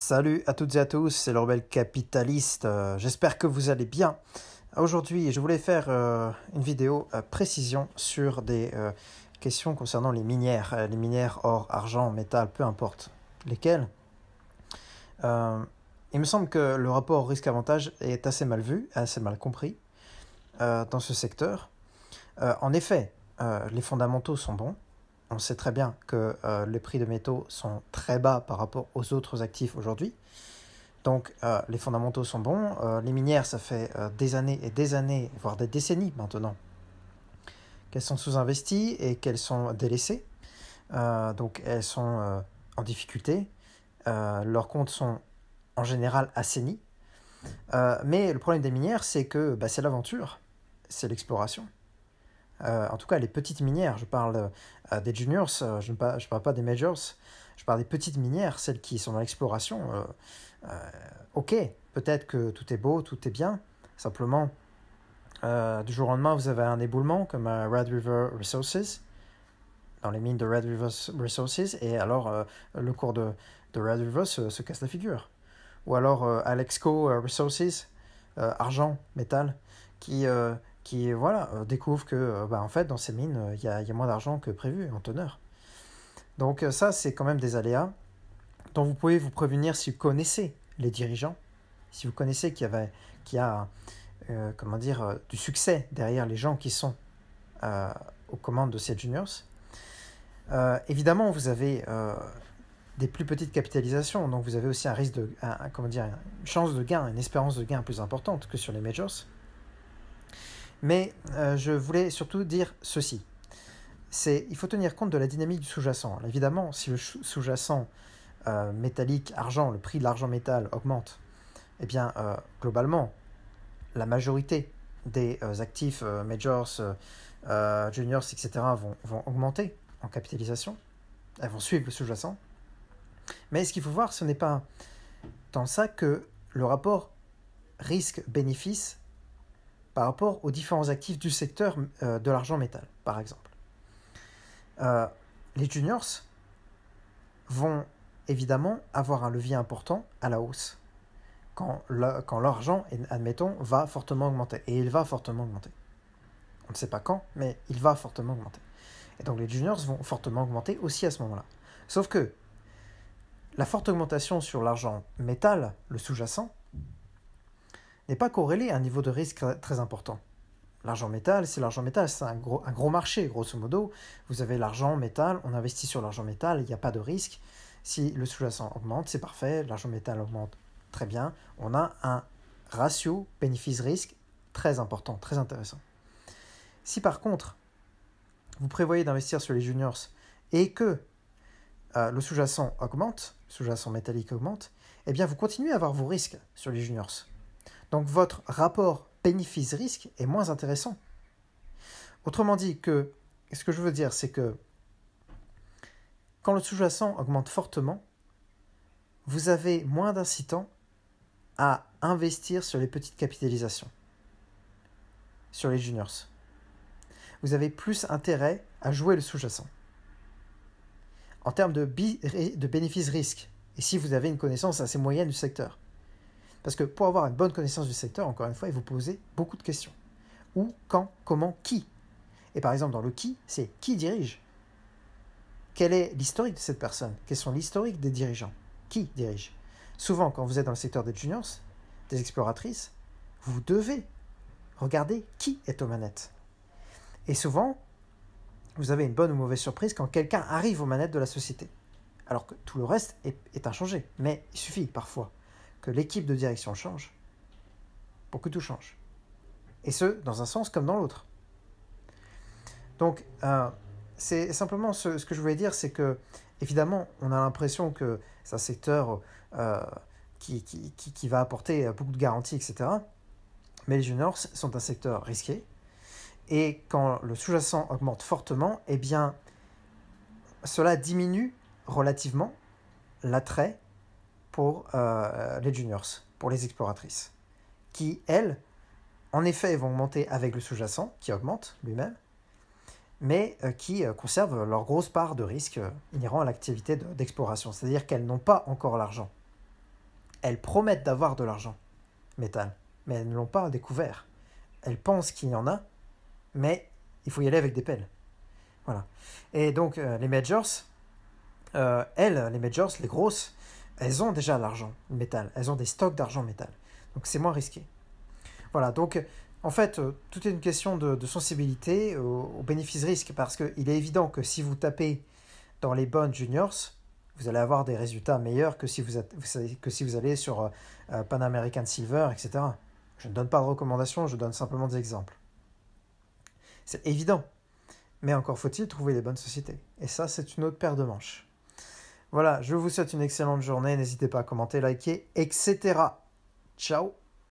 Salut à toutes et à tous, c'est le Rebelle Capitaliste. J'espère que vous allez bien. Aujourd'hui, je voulais faire une vidéo précision sur des questions concernant les minières or, argent, métal, peu importe lesquelles. Il me semble que le rapport risque-avantage est assez mal vu, assez mal compris dans ce secteur. En effet, les fondamentaux sont bons. On sait très bien que les prix de métaux sont très bas par rapport aux autres actifs aujourd'hui. Donc les fondamentaux sont bons. Les minières, ça fait des années et des années, voire des décennies maintenant, qu'elles sont sous-investies et qu'elles sont délaissées. Donc elles sont en difficulté. Leurs comptes sont en général assainis. Mais le problème des minières, c'est que c'est l'aventure, c'est l'exploration. En tout cas, les petites minières, je parle des juniors, je ne parle pas des majors, je parle des petites minières, celles qui sont dans l'exploration. Ok, peut-être que tout est beau, tout est bien, simplement, du jour au lendemain, vous avez un éboulement comme Red River Resources, dans les mines de Red River Resources, et alors le cours de Red River se casse la figure. Ou alors Alexco Resources, argent, métal, qui découvre que en fait, dans ces mines, il y a moins d'argent que prévu en teneur. Donc ça, c'est quand même des aléas dont vous pouvez vous prévenir si vous connaissez les dirigeants, si vous connaissez qu'il y a du succès derrière les gens qui sont aux commandes de ces juniors. Évidemment, vous avez des plus petites capitalisations, donc vous avez aussi un risque une chance de gain, une espérance de gain plus importante que sur les majors. Mais je voulais surtout dire ceci. Il faut tenir compte de la dynamique du sous-jacent. Évidemment, si le sous-jacent métallique, argent, le prix de l'argent métal augmente, eh bien, globalement, la majorité des actifs majors, juniors, etc. vont augmenter en capitalisation. Elles vont suivre le sous-jacent. Mais ce qu'il faut voir, ce n'est pas dans ça que le rapport risque-bénéfice par rapport aux différents actifs du secteur de l'argent métal, par exemple. Les juniors vont évidemment avoir un levier important à la hausse quand l'argent, admettons, va fortement augmenter. Et il va fortement augmenter. On ne sait pas quand, mais il va fortement augmenter. Et donc les juniors vont fortement augmenter aussi à ce moment-là. Sauf que la forte augmentation sur l'argent métal, le sous-jacent, n'est pas corrélé à un niveau de risque très important. L'argent métal, c'est un gros marché, grosso modo. Vous avez l'argent métal, on investit sur l'argent métal, il n'y a pas de risque. Si le sous-jacent augmente, c'est parfait, l'argent métal augmente très bien. On a un ratio bénéfice-risque très important, très intéressant. Si par contre, vous prévoyez d'investir sur les juniors et que le sous-jacent augmente, le sous-jacent métallique augmente, eh bien vous continuez à avoir vos risques sur les juniors. Donc votre rapport bénéfice-risque est moins intéressant. Autrement dit, ce que je veux dire, c'est que quand le sous-jacent augmente fortement, vous avez moins d'incitants à investir sur les petites capitalisations, sur les juniors. Vous avez plus intérêt à jouer le sous-jacent. En termes de bénéfice-risque, et si vous avez une connaissance assez moyenne du secteur. Parce que pour avoir une bonne connaissance du secteur, encore une fois, il vous posez beaucoup de questions. Où, quand, comment, qui. Et par exemple, dans le qui, c'est qui dirige. Quel est l'historique de cette personne? Quels sont l'historique des dirigeants? Qui dirige? Souvent, quand vous êtes dans le secteur des juniors, des exploratrices, vous devez regarder qui est aux manettes. Et souvent, vous avez une bonne ou mauvaise surprise quand quelqu'un arrive aux manettes de la société. Alors que tout le reste est inchangé. Mais il suffit parfois que l'équipe de direction change pour que tout change. Et ce, dans un sens comme dans l'autre. Donc, c'est simplement ce que je voulais dire, c'est que, évidemment, on a l'impression que c'est un secteur qui va apporter beaucoup de garanties, etc. Mais les juniors sont un secteur risqué. Et quand le sous-jacent augmente fortement, eh bien, cela diminue relativement l'attrait pour les juniors, pour les exploratrices, qui, elles, en effet, vont augmenter avec le sous-jacent, qui augmente lui-même, mais qui conservent leur grosse part de risque inhérent à l'activité d'exploration, c'est-à-dire qu'elles n'ont pas encore l'argent elles promettent d'avoir de l'argent métal, mais elles ne l'ont pas découvert. Elles pensent qu'il y en a, mais il faut y aller avec des pelles. Voilà. Et donc, les majors, les majors, les grosses, elles ont déjà l'argent métal. Elles ont des stocks d'argent métal. Donc, c'est moins risqué. Voilà. Donc, en fait, tout est une question de sensibilité au bénéfice-risque. Parce qu'il est évident que si vous tapez dans les bonnes juniors, vous allez avoir des résultats meilleurs que si vous allez sur Pan American Silver, etc. Je ne donne pas de recommandations, je donne simplement des exemples. C'est évident. Mais encore faut-il trouver les bonnes sociétés. Et ça, c'est une autre paire de manches. Voilà, je vous souhaite une excellente journée. N'hésitez pas à commenter, liker, etc. Ciao.